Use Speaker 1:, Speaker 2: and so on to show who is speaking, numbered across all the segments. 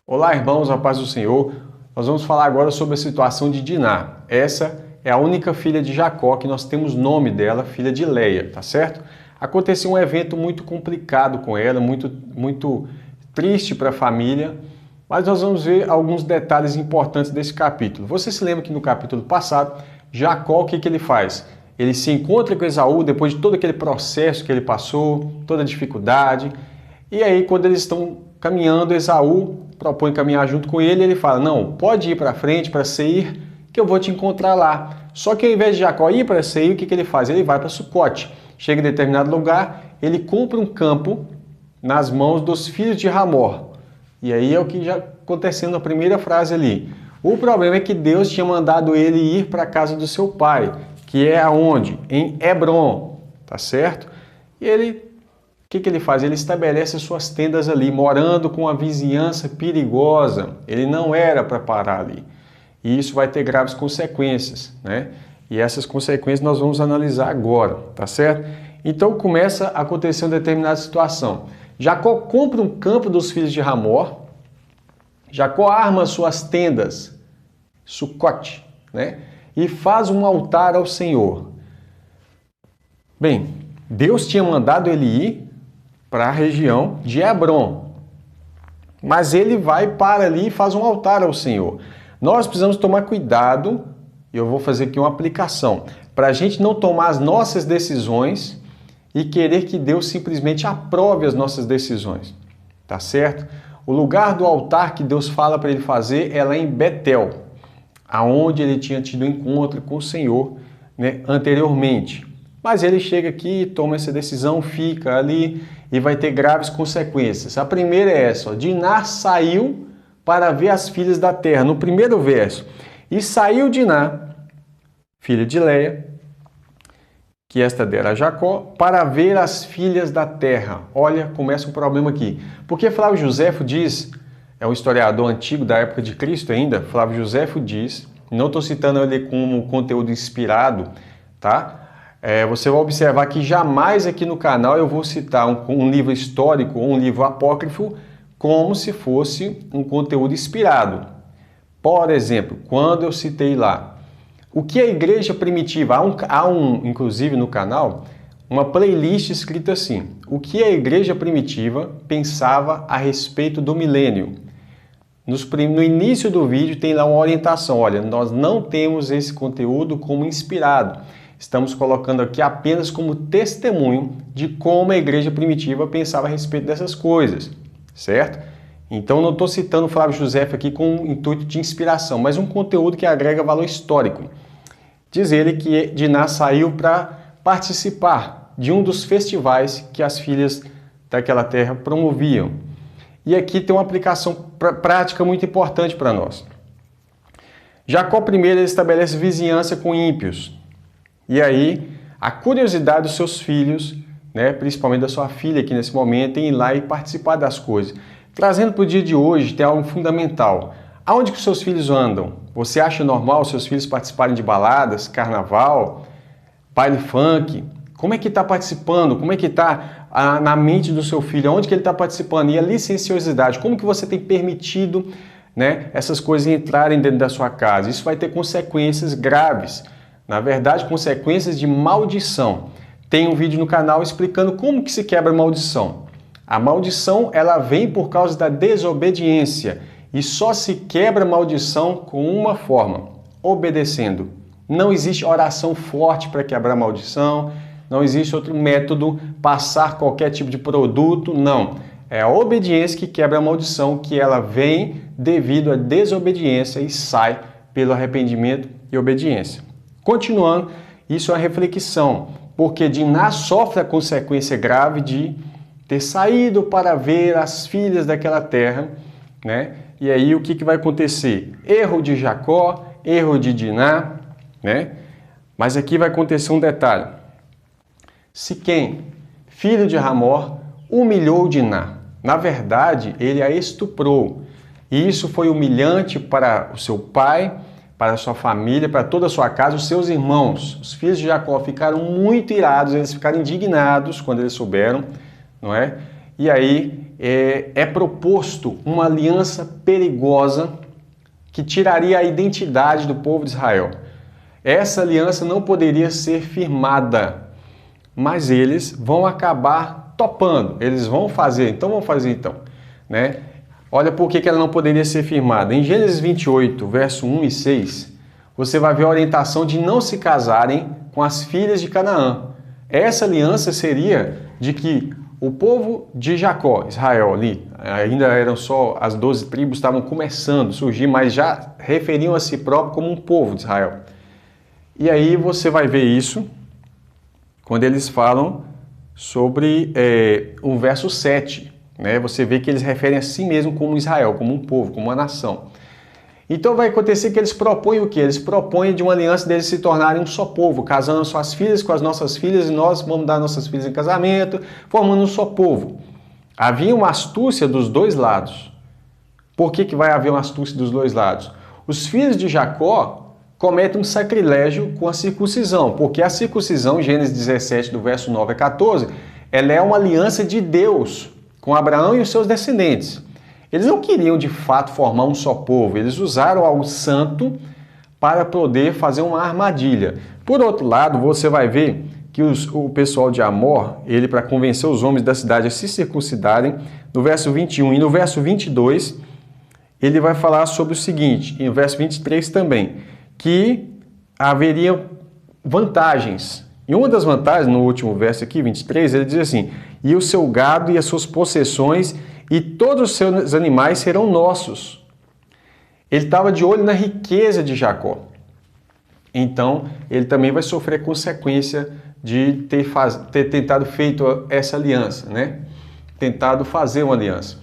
Speaker 1: Olá, irmãos, a paz do Senhor. Nós vamos falar agora sobre a situação de Diná. Essa é a única filha de Jacó que nós temos nome dela, filha de Leia, tá certo? Aconteceu um evento muito complicado com ela, muito triste para a família, mas nós vamos ver alguns detalhes importantes desse capítulo. Você se lembra que no capítulo passado, Jacó, o que ele faz? Ele se encontra com Esaú depois de todo aquele processo que ele passou, toda a dificuldade, e aí quando eles estão caminhando, Esaú propõe caminhar junto com ele, ele fala, não, pode ir para frente, para Seir, que eu vou te encontrar lá. Só que ao invés de Jacó ir para Seir, o que ele faz? Ele vai para Sucote. Chega em determinado lugar, ele compra um campo nas mãos dos filhos de Ramor. E aí é o que já aconteceu na primeira frase ali. O problema é que Deus tinha mandado ele ir para a casa do seu pai, que é aonde? Em Hebron, tá certo? E ele... O que ele faz? Ele estabelece suas tendas ali, morando com uma vizinhança perigosa. Ele não era para parar ali. E isso vai ter graves consequências, né? E essas consequências nós vamos analisar agora, tá certo? Então começa a acontecer uma determinada situação. Jacó compra um campo dos filhos de Ramor. Jacó arma suas tendas, Sucote, né? E faz um altar ao Senhor. Bem, Deus tinha mandado ele ir para a região de Hebron. Mas ele vai para ali e faz um altar ao Senhor. Nós precisamos tomar cuidado, e eu vou fazer aqui uma aplicação, para a gente não tomar as nossas decisões e querer que Deus simplesmente aprove as nossas decisões. Tá certo? O lugar do altar que Deus fala para ele fazer é lá em Betel, aonde ele tinha tido um encontro com o Senhor, né, anteriormente. Mas ele chega aqui, toma essa decisão, fica ali e vai ter graves consequências. A primeira é essa, ó, Diná saiu para ver as filhas da terra, no primeiro verso. E saiu Diná, filha de Leia, que esta dera a Jacó, para ver as filhas da terra. Olha, começa um problema aqui. Porque Flávio Josefo diz, é um historiador antigo da época de Cristo ainda, Flávio Josefo diz, não estou citando ele como conteúdo inspirado, tá? Você vai observar que jamais aqui no canal eu vou citar um livro histórico ou um livro apócrifo como se fosse um conteúdo inspirado. Por exemplo, quando eu citei lá, o que a igreja primitiva, inclusive no canal, uma playlist escrita assim, o que a igreja primitiva pensava a respeito do milênio. No início do vídeo tem lá uma orientação, olha, nós não temos esse conteúdo como inspirado. Estamos colocando aqui apenas como testemunho de como a igreja primitiva pensava a respeito dessas coisas, certo? Então não estou citando Flávio Josefo aqui com o intuito de inspiração, mas um conteúdo que agrega valor histórico. Diz ele que Diná saiu para participar de um dos festivais que as filhas daquela terra promoviam. E aqui tem uma aplicação prática muito importante para nós. Jacó primeiro estabelece vizinhança com ímpios. E aí, a curiosidade dos seus filhos, né, principalmente da sua filha aqui nesse momento, em ir lá e participar das coisas. Trazendo para o dia de hoje, tem algo fundamental. Aonde que os seus filhos andam? Você acha normal os seus filhos participarem de baladas, carnaval, baile funk? Como é que está participando? Como é que está na mente do seu filho? Onde que ele está participando? E a licenciosidade? Como que você tem permitido, né, essas coisas entrarem dentro da sua casa? Isso vai ter consequências graves. Na verdade, consequências de maldição. Tem um vídeo no canal explicando como que se quebra a maldição. A maldição, ela vem por causa da desobediência. E só se quebra a maldição com uma forma, obedecendo. Não existe oração forte para quebrar a maldição, não existe outro método, passar qualquer tipo de produto, não. É a obediência que quebra a maldição, que ela vem devido à desobediência e sai pelo arrependimento e obediência. Continuando, isso é uma reflexão, porque Diná sofre a consequência grave de ter saído para ver as filhas daquela terra, né? E aí o que vai acontecer? Erro de Jacó, erro de Diná, né? Mas aqui vai acontecer um detalhe. Siquém, filho de Ramor, humilhou Diná. Na verdade, ele a estuprou. E isso foi humilhante para o seu pai, para a sua família, para toda a sua casa, os seus irmãos. Os filhos de Jacó ficaram muito irados, eles ficaram indignados quando eles souberam, não é? E aí é proposto uma aliança perigosa que tiraria a identidade do povo de Israel. Essa aliança não poderia ser firmada, mas eles vão acabar topando, eles vão fazer então, né? Olha por que ela não poderia ser firmada. Em Gênesis 28, verso 1 e 6, você vai ver a orientação de não se casarem com as filhas de Canaã. Essa aliança seria de que o povo de Jacó, Israel ali, ainda eram só as 12 tribos, estavam começando a surgir, mas já referiam a si próprio como um povo de Israel. E aí você vai ver isso quando eles falam sobre o verso 7. Né? Você vê que eles referem a si mesmo como Israel, como um povo, como uma nação. Então vai acontecer que eles propõem o quê? Eles propõem de uma aliança deles se tornarem um só povo, casando suas filhas com as nossas filhas e nós vamos dar nossas filhas em casamento, formando um só povo. Havia uma astúcia dos dois lados. Por que vai haver uma astúcia dos dois lados? Os filhos de Jacó cometem um sacrilégio com a circuncisão, porque a circuncisão, em Gênesis 17, do verso 9 a 14, ela é uma aliança de Deus com Abraão e os seus descendentes. Eles não queriam de fato formar um só povo, eles usaram algo santo para poder fazer uma armadilha. Por outro lado, você vai ver que o pessoal de Amor, ele para convencer os homens da cidade a se circuncidarem, no verso 21 e no verso 22, ele vai falar sobre o seguinte, e no verso 23 também, que haveria vantagens. E uma das vantagens, no último verso aqui, 23, ele diz assim, e o seu gado e as suas possessões e todos os seus animais serão nossos. Ele estava de olho na riqueza de Jacó. Então, ele também vai sofrer consequência de ter tentado feito essa aliança, né? Tentado fazer uma aliança.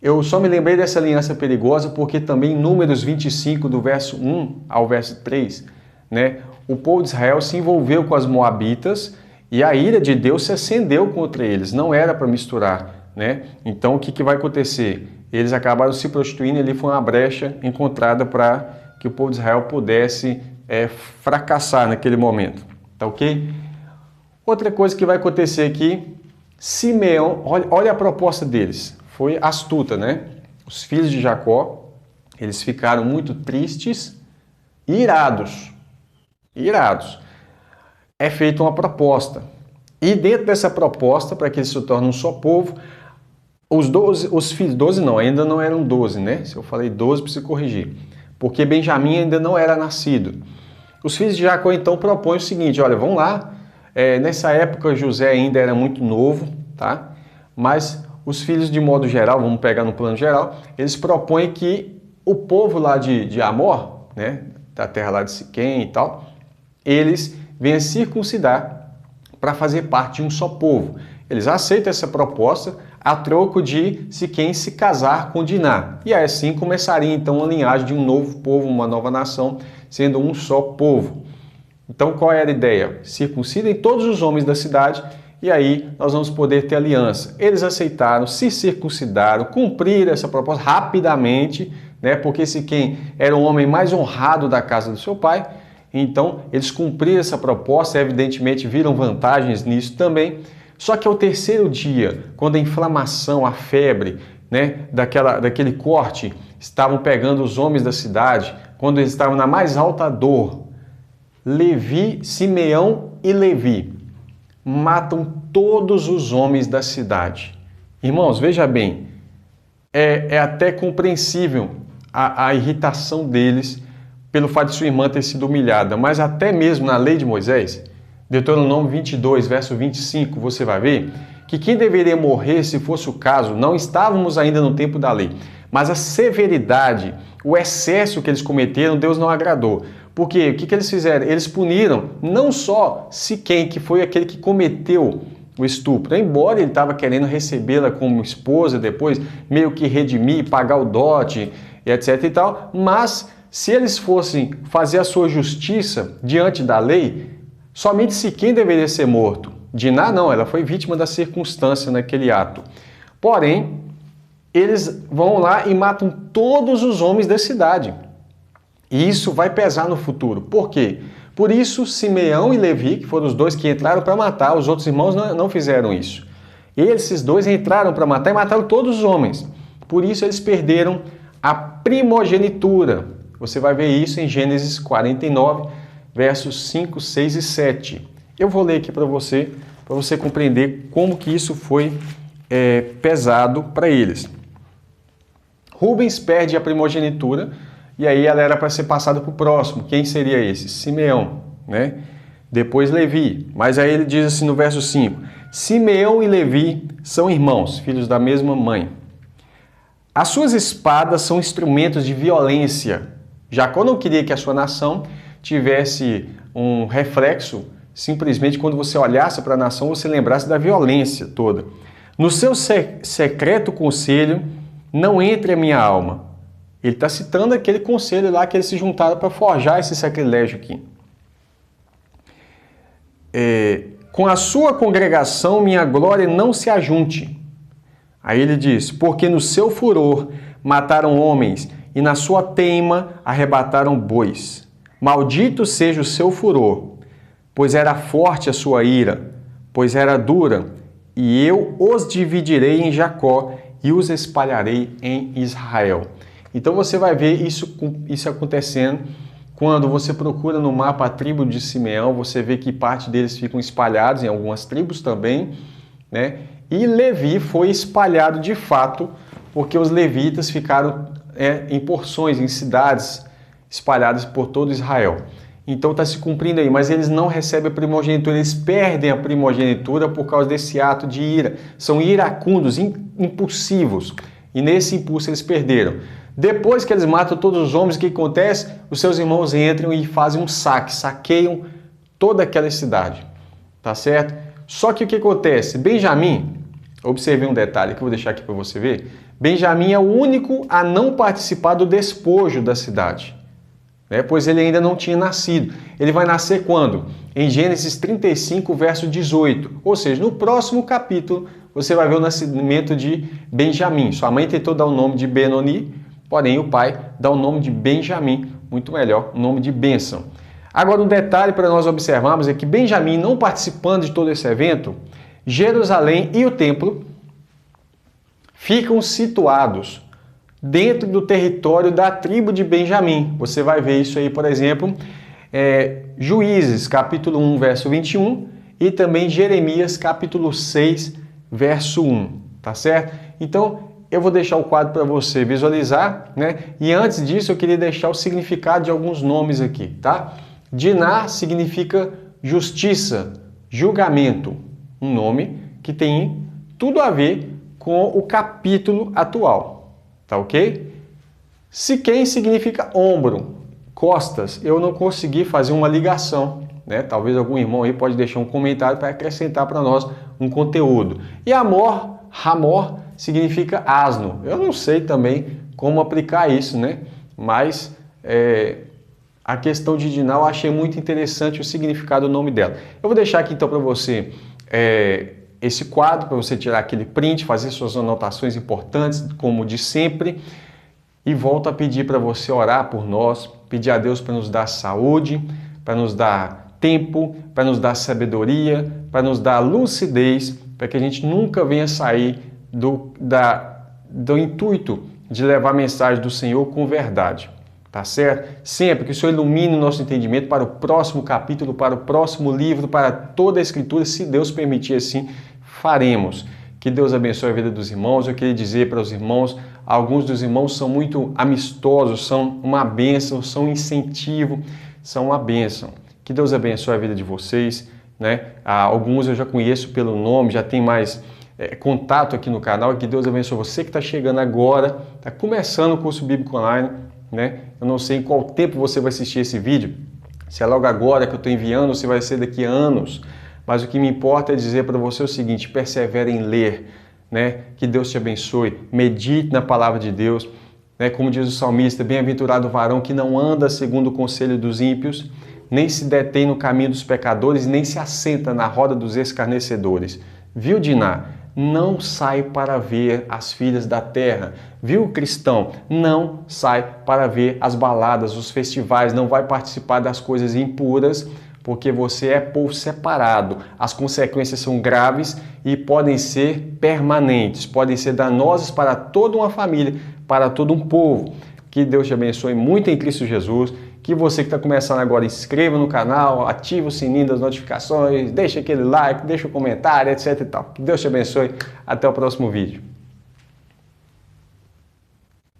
Speaker 1: Eu só me lembrei dessa aliança perigosa porque também em Números 25, do verso 1 ao verso 3, né? O povo de Israel se envolveu com as moabitas e a ira de Deus se acendeu contra eles. Não era para misturar, né? Então, o que vai acontecer? Eles acabaram se prostituindo e ali foi uma brecha encontrada para que o povo de Israel pudesse fracassar naquele momento. Tá ok? Outra coisa que vai acontecer aqui, Simeão, olha a proposta deles. Foi astuta, né? Os filhos de Jacó, eles ficaram muito tristes e irados. É feita uma proposta. E dentro dessa proposta, para que eles se tornem um só povo, os filhos, 12 não, ainda não eram 12, né? Se eu falei 12, preciso corrigir. Porque Benjamim ainda não era nascido. Os filhos de Jacó então propõem o seguinte, olha, vamos lá, nessa época José ainda era muito novo, tá? Mas os filhos de modo geral, vamos pegar no plano geral, eles propõem que o povo lá de Amor, né, da terra lá de Siquém e tal, eles venham circuncidar para fazer parte de um só povo. Eles aceitam essa proposta a troco de Siquém se casar com Diná. E assim começaria então a linhagem de um novo povo, uma nova nação, sendo um só povo. Então qual era a ideia? Circuncidem todos os homens da cidade e aí nós vamos poder ter aliança. Eles aceitaram, se circuncidaram, cumpriram essa proposta rapidamente, né? Porque Siquém era o homem mais honrado da casa do seu pai. Então eles cumpriram essa proposta, evidentemente viram vantagens nisso também. Só que ao terceiro dia, quando a inflamação, a febre, né, daquele corte, estavam pegando os homens da cidade, quando eles estavam na mais alta dor, Simeão e Levi matam todos os homens da cidade. Irmãos, veja bem, é até compreensível a irritação deles pelo fato de sua irmã ter sido humilhada, mas até mesmo na lei de Moisés, Deuteronômio 22, verso 25, você vai ver que quem deveria morrer, se fosse o caso, não estávamos ainda no tempo da lei, mas a severidade, o excesso que eles cometeram, Deus não agradou. Porque o que eles fizeram? Eles puniram não só Siquém, que foi aquele que cometeu o estupro, embora ele estava querendo recebê-la como esposa depois, meio que redimir, pagar o dote, etc e tal, mas se eles fossem fazer a sua justiça diante da lei, somente Siquém deveria ser morto. Diná não, ela foi vítima da circunstância naquele ato. Porém, eles vão lá e matam todos os homens da cidade. E isso vai pesar no futuro. Por quê? Por isso, Simeão e Levi, que foram os dois que entraram para matar, os outros irmãos não fizeram isso. Esses dois entraram para matar e mataram todos os homens. Por isso eles perderam a primogenitura. Você vai ver isso em Gênesis 49, versos 5, 6 e 7. Eu vou ler aqui para você compreender como que isso foi pesado para eles. Rubens perde a primogenitura e aí ela era para ser passada para o próximo. Quem seria esse? Simeão, né? Depois Levi. Mas aí ele diz assim no verso 5: Simeão e Levi são irmãos, filhos da mesma mãe. As suas espadas são instrumentos de violência. Jacó não queria que a sua nação tivesse um reflexo, simplesmente quando você olhasse para a nação, você lembrasse da violência toda. No seu secreto conselho, não entre a minha alma. Ele está citando aquele conselho lá que eles se juntaram para forjar esse sacrilégio aqui. Com a sua congregação, minha glória não se ajunte. Aí ele diz, porque no seu furor mataram homens e na sua teima arrebataram bois. Maldito seja o seu furor, pois era forte a sua ira, pois era dura, e eu os dividirei em Jacó e os espalharei em Israel. Então você vai ver isso acontecendo quando você procura no mapa a tribo de Simeão, você vê que parte deles ficam espalhados em algumas tribos também, né? E Levi foi espalhado de fato, porque os levitas ficaram em porções, em cidades espalhadas por todo Israel. Então está se cumprindo aí, mas eles não recebem a primogenitura, eles perdem a primogenitura por causa desse ato de ira. São iracundos, impulsivos, e nesse impulso eles perderam. Depois que eles matam todos os homens, o que acontece? Os seus irmãos entram e fazem um saqueiam toda aquela cidade, tá certo? Só que o que acontece? Benjamim, observei um detalhe que eu vou deixar aqui para você ver. Benjamim é o único a não participar do despojo da cidade, né? Pois ele ainda não tinha nascido. Ele vai nascer quando? Em Gênesis 35, verso 18. Ou seja, no próximo capítulo, você vai ver o nascimento de Benjamim. Sua mãe tentou dar o nome de Benoni, porém o pai dá o nome de Benjamim, muito melhor, o nome de bênção. Agora, um detalhe para nós observarmos é que Benjamim, não participando de todo esse evento, Jerusalém e o templo ficam situados dentro do território da tribo de Benjamim. Você vai ver isso aí, por exemplo, Juízes, capítulo 1, verso 21, e também Jeremias, capítulo 6, verso 1, tá certo? Então, eu vou deixar o quadro para você visualizar, né? E antes disso, eu queria deixar o significado de alguns nomes aqui, tá? Diná significa justiça, julgamento, um nome que tem tudo a ver com o capítulo atual, tá ok? Siquém significa ombro, costas. Eu não consegui fazer uma ligação, né? Talvez algum irmão aí pode deixar um comentário para acrescentar para nós um conteúdo. E Hamor significa asno. Eu não sei também como aplicar isso, né? Mas a questão de Diná eu achei muito interessante o significado do nome dela. Eu vou deixar aqui então para você esse quadro, para você tirar aquele print, fazer suas anotações importantes, como de sempre. E volto a pedir para você orar por nós, pedir a Deus para nos dar saúde, para nos dar tempo, para nos dar sabedoria, para nos dar lucidez, para que a gente nunca venha sair do intuito de levar a mensagem do Senhor com verdade, tá certo? Sempre que o Senhor ilumine o nosso entendimento para o próximo capítulo, para o próximo livro, para toda a Escritura, se Deus permitir assim, faremos. Que Deus abençoe a vida dos irmãos. Eu queria dizer para os irmãos, alguns dos irmãos são muito amistosos, são uma bênção, são um incentivo, são uma bênção. Que Deus abençoe a vida de vocês, né? Alguns eu já conheço pelo nome, já tem mais contato aqui no canal. Que Deus abençoe você que está chegando agora, está começando o curso Bíblico Online, né? Eu não sei em qual tempo você vai assistir esse vídeo, se é logo agora que eu estou enviando ou se vai ser daqui a anos, mas o que me importa é dizer para você o seguinte: persevere em ler, né? Que Deus te abençoe, medite na palavra de Deus, né? Como diz o salmista, bem-aventurado o varão que não anda segundo o conselho dos ímpios, nem se detém no caminho dos pecadores, nem se assenta na roda dos escarnecedores. Viu, Diná? Não sai para ver as filhas da terra. Viu, cristão? Não sai para ver as baladas, os festivais, não vai participar das coisas impuras, porque você é povo separado. As consequências são graves e podem ser permanentes, podem ser danosas para toda uma família, para todo um povo. Que Deus te abençoe muito em Cristo Jesus. Que você que está começando agora, inscreva no canal, ative o sininho das notificações, deixa aquele like, deixa o comentário, etc e tal. Que Deus te abençoe. Até o próximo vídeo.